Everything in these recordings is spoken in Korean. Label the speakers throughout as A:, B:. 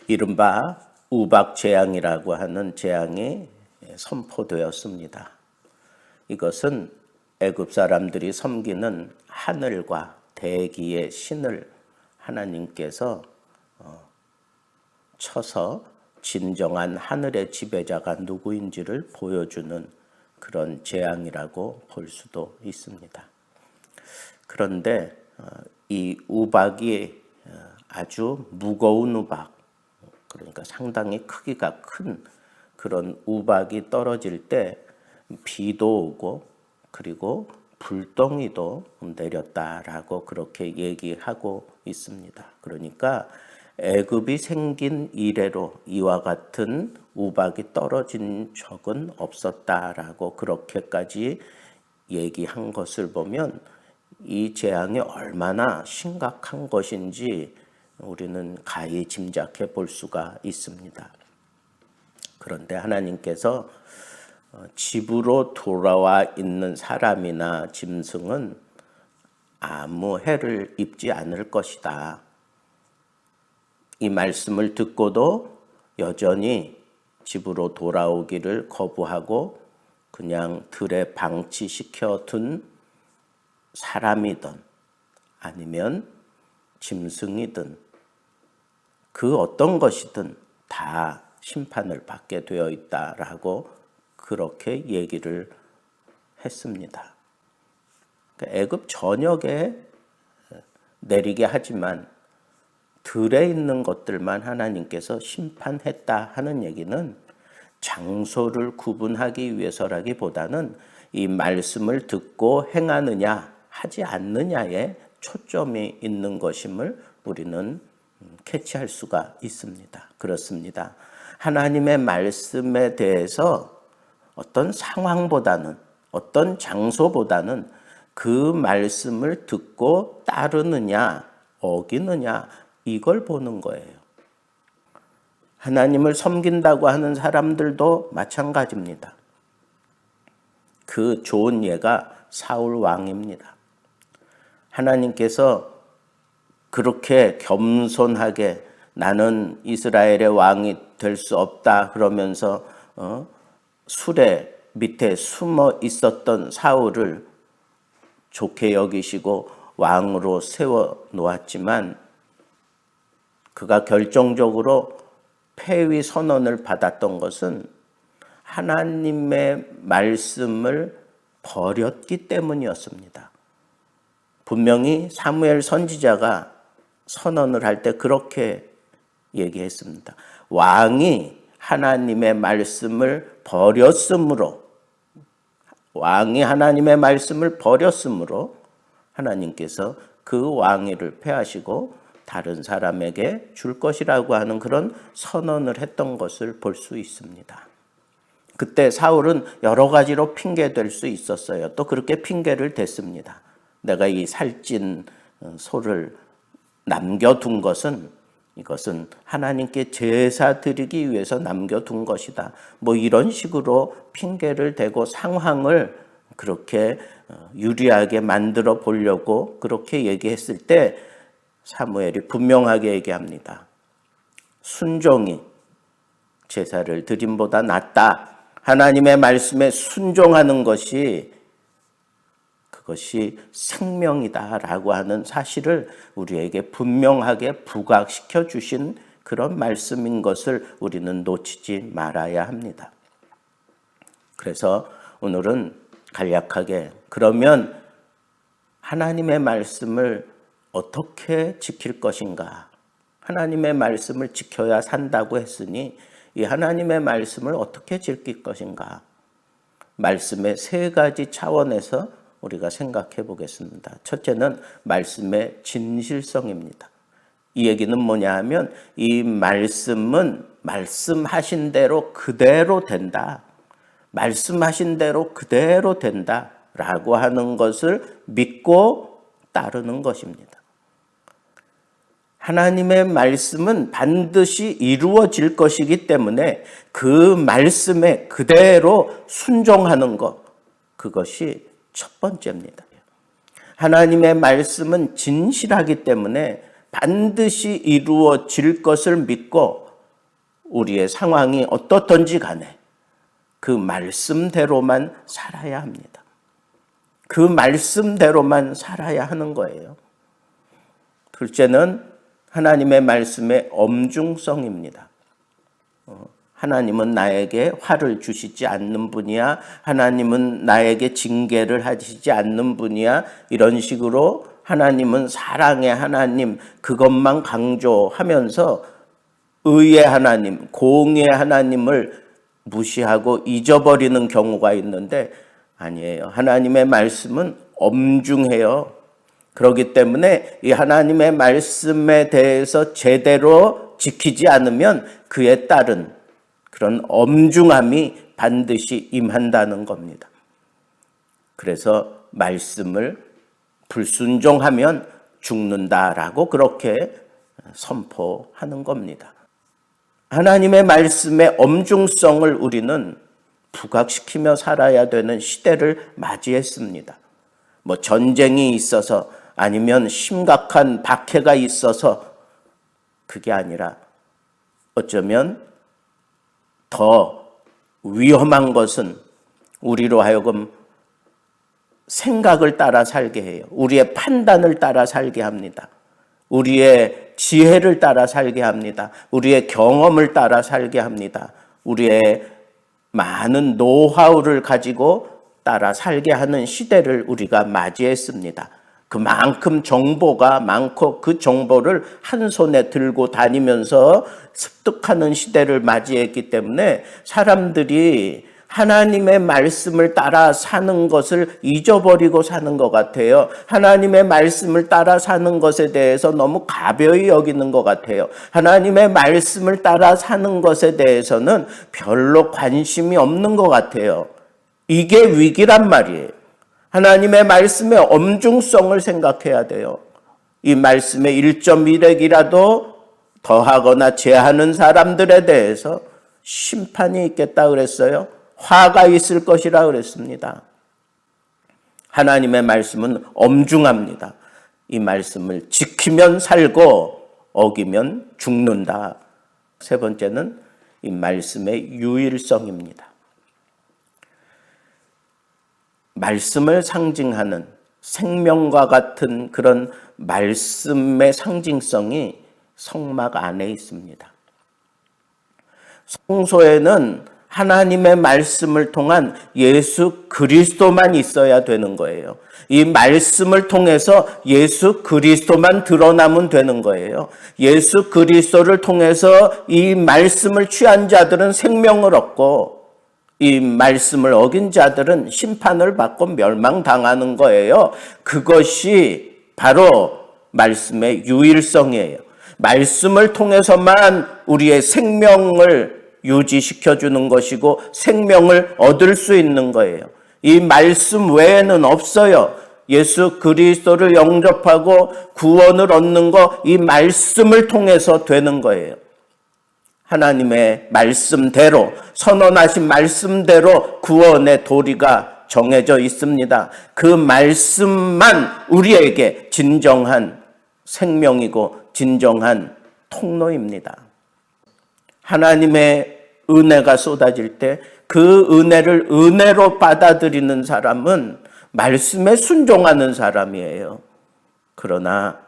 A: 이른바 우박 재앙이라고 하는 재앙이 선포되었습니다. 이것은 애굽 사람들이 섬기는 하늘과 대기의 신을 하나님께서 쳐서 진정한 하늘의 지배자가 누구인지를 보여주는 그런 재앙이라고 볼 수도 있습니다. 그런데 이 우박이 아주 무거운 우박, 그러니까 상당히 크기가 큰 그런 우박이 떨어질 때 비도 오고 그리고 불덩이도 내렸다라고 그렇게 얘기하고 있습니다. 그러니까 애굽이 생긴 이래로 이와 같은 우박이 떨어진 적은 없었다라고 그렇게까지 얘기한 것을 보면 이 재앙이 얼마나 심각한 것인지 우리는 가히 짐작해 볼 수가 있습니다. 그런데 하나님께서 집으로 돌아와 있는 사람이나 짐승은 아무 해를 입지 않을 것이다. 이 말씀을 듣고도 여전히 집으로 돌아오기를 거부하고 그냥 들에 방치시켜 둔 사람이든 아니면 짐승이든 그 어떤 것이든 다 심판을 받게 되어 있다라고 그렇게 얘기를 했습니다. 애굽 전역에 내리게 하지만 들에 있는 것들만 하나님께서 심판했다 하는 얘기는 장소를 구분하기 위해서라기보다는 이 말씀을 듣고 행하느냐 하지 않느냐에 초점이 있는 것임을 우리는 캐치할 수가 있습니다. 그렇습니다. 하나님의 말씀에 대해서 어떤 상황보다는 어떤 장소보다는 그 말씀을 듣고 따르느냐 어기느냐 이걸 보는 거예요. 하나님을 섬긴다고 하는 사람들도 마찬가지입니다. 그 좋은 예가 사울 왕입니다. 하나님께서 그렇게 겸손하게 나는 이스라엘의 왕이 될 수 없다 그러면서 수레 밑에 숨어 있었던 사울을 좋게 여기시고 왕으로 세워 놓았지만 그가 결정적으로 폐위 선언을 받았던 것은 하나님의 말씀을 버렸기 때문이었습니다. 분명히 사무엘 선지자가 선언을 할 때 그렇게 얘기했습니다. 왕이 하나님의 말씀을 버렸으므로 하나님께서 그 왕위를 폐하시고 다른 사람에게 줄 것이라고 하는 그런 선언을 했던 것을 볼 수 있습니다. 그때 사울은 여러 가지로 핑계댈 수 있었어요. 또 그렇게 핑계를 댔습니다. 내가 이 살찐 소를 남겨둔 것은 이것은 하나님께 제사 드리기 위해서 남겨둔 것이다. 뭐 이런 식으로 핑계를 대고 상황을 그렇게 유리하게 만들어 보려고 그렇게 얘기했을 때 사무엘이 분명하게 얘기합니다. 순종이 제사를 드림보다 낫다. 하나님의 말씀에 순종하는 것이 그것이 생명이다라고 하는 사실을 우리에게 분명하게 부각시켜 주신 그런 말씀인 것을 우리는 놓치지 말아야 합니다. 그래서 오늘은 간략하게 그러면 하나님의 말씀을 어떻게 지킬 것인가? 하나님의 말씀을 지켜야 산다고 했으니 이 하나님의 말씀을 어떻게 지킬 것인가? 말씀의 세 가지 차원에서 우리가 생각해 보겠습니다. 첫째는 말씀의 진실성입니다. 이 얘기는 뭐냐 하면 이 말씀은 말씀하신 대로 그대로 된다. 말씀하신 대로 그대로 된다라고 하는 것을 믿고 따르는 것입니다. 하나님의 말씀은 반드시 이루어질 것이기 때문에 그 말씀에 그대로 순종하는 것, 그것이 첫 번째입니다. 하나님의 말씀은 진실하기 때문에 반드시 이루어질 것을 믿고 우리의 상황이 어떻든지 간에 그 말씀대로만 살아야 합니다. 그 말씀대로만 살아야 하는 거예요. 둘째는 하나님의 말씀의 엄중성입니다. 하나님은 나에게 화를 주시지 않는 분이야. 하나님은 나에게 징계를 하시지 않는 분이야. 이런 식으로 하나님은 사랑의 하나님, 그것만 강조하면서 의의 하나님, 공의의 하나님을 무시하고 잊어버리는 경우가 있는데 아니에요. 하나님의 말씀은 엄중해요. 그렇기 때문에 이 하나님의 말씀에 대해서 제대로 지키지 않으면 그에 따른 그런 엄중함이 반드시 임한다는 겁니다. 그래서 말씀을 불순종하면 죽는다라고 그렇게 선포하는 겁니다. 하나님의 말씀의 엄중성을 우리는 부각시키며 살아야 되는 시대를 맞이했습니다. 뭐 전쟁이 있어서 아니면 심각한 박해가 있어서 그게 아니라 어쩌면 더 위험한 것은 우리로 하여금 생각을 따라 살게 해요. 우리의 판단을 따라 살게 합니다. 우리의 지혜를 따라 살게 합니다. 우리의 경험을 따라 살게 합니다. 우리의 많은 노하우를 가지고 따라 살게 하는 시대를 우리가 맞이했습니다. 그만큼 정보가 많고 그 정보를 한 손에 들고 다니면서 습득하는 시대를 맞이했기 때문에 사람들이 하나님의 말씀을 따라 사는 것을 잊어버리고 사는 것 같아요. 하나님의 말씀을 따라 사는 것에 대해서 너무 가벼이 여기는 것 같아요. 하나님의 말씀을 따라 사는 것에 대해서는 별로 관심이 없는 것 같아요. 이게 위기란 말이에요. 하나님의 말씀의 엄중성을 생각해야 돼요. 이 말씀의 1.1핵이라도 더하거나 제하는 사람들에 대해서 심판이 있겠다 그랬어요. 화가 있을 것이라 그랬습니다. 하나님의 말씀은 엄중합니다. 이 말씀을 지키면 살고 어기면 죽는다. 세 번째는 이 말씀의 유일성입니다. 말씀을 상징하는 생명과 같은 그런 말씀의 상징성이 성막 안에 있습니다. 성소에는 하나님의 말씀을 통한 예수 그리스도만 있어야 되는 거예요. 이 말씀을 통해서 예수 그리스도만 드러나면 되는 거예요. 예수 그리스도를 통해서 이 말씀을 취한 자들은 생명을 얻고 이 말씀을 어긴 자들은 심판을 받고 멸망당하는 거예요. 그것이 바로 말씀의 유일성이에요. 말씀을 통해서만 우리의 생명을 유지시켜주는 것이고 생명을 얻을 수 있는 거예요. 이 말씀 외에는 없어요. 예수 그리스도를 영접하고 구원을 얻는 거 이 말씀을 통해서 되는 거예요. 하나님의 말씀대로 선언하신 말씀대로 구원의 도리가 정해져 있습니다. 그 말씀만 우리에게 진정한 생명이고 진정한 통로입니다. 하나님의 은혜가 쏟아질 때 그 은혜를 은혜로 받아들이는 사람은 말씀에 순종하는 사람이에요. 그러나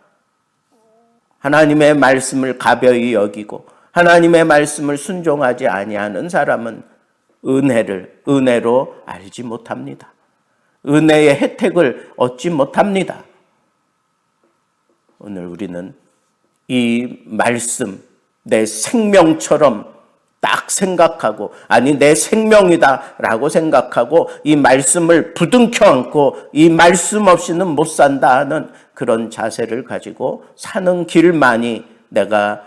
A: 하나님의 말씀을 가벼이 여기고 하나님의 말씀을 순종하지 아니하는 사람은 은혜를 은혜로 알지 못합니다. 은혜의 혜택을 얻지 못합니다. 오늘 우리는 이 말씀, 내 생명처럼 딱 생각하고 아니 내 생명이다라고 생각하고 이 말씀을 부둥켜 안고 이 말씀 없이는 못 산다 하는 그런 자세를 가지고 사는 길만이 내가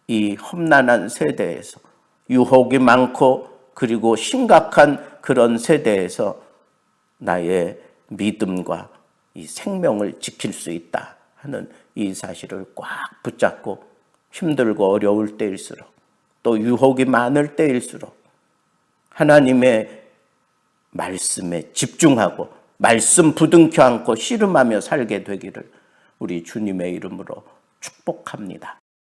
A: 이 험난한 세대에서 유혹이 많고 그리고 심각한 그런 세대에서 나의 믿음과 이 생명을 지킬 수 있다 하는 이 사실을 꽉 붙잡고 힘들고 어려울 때일수록 또 유혹이 많을 때일수록 하나님의 말씀에 집중하고 말씀 부둥켜 안고 씨름하며 살게 되기를 우리 주님의 이름으로 축복합니다.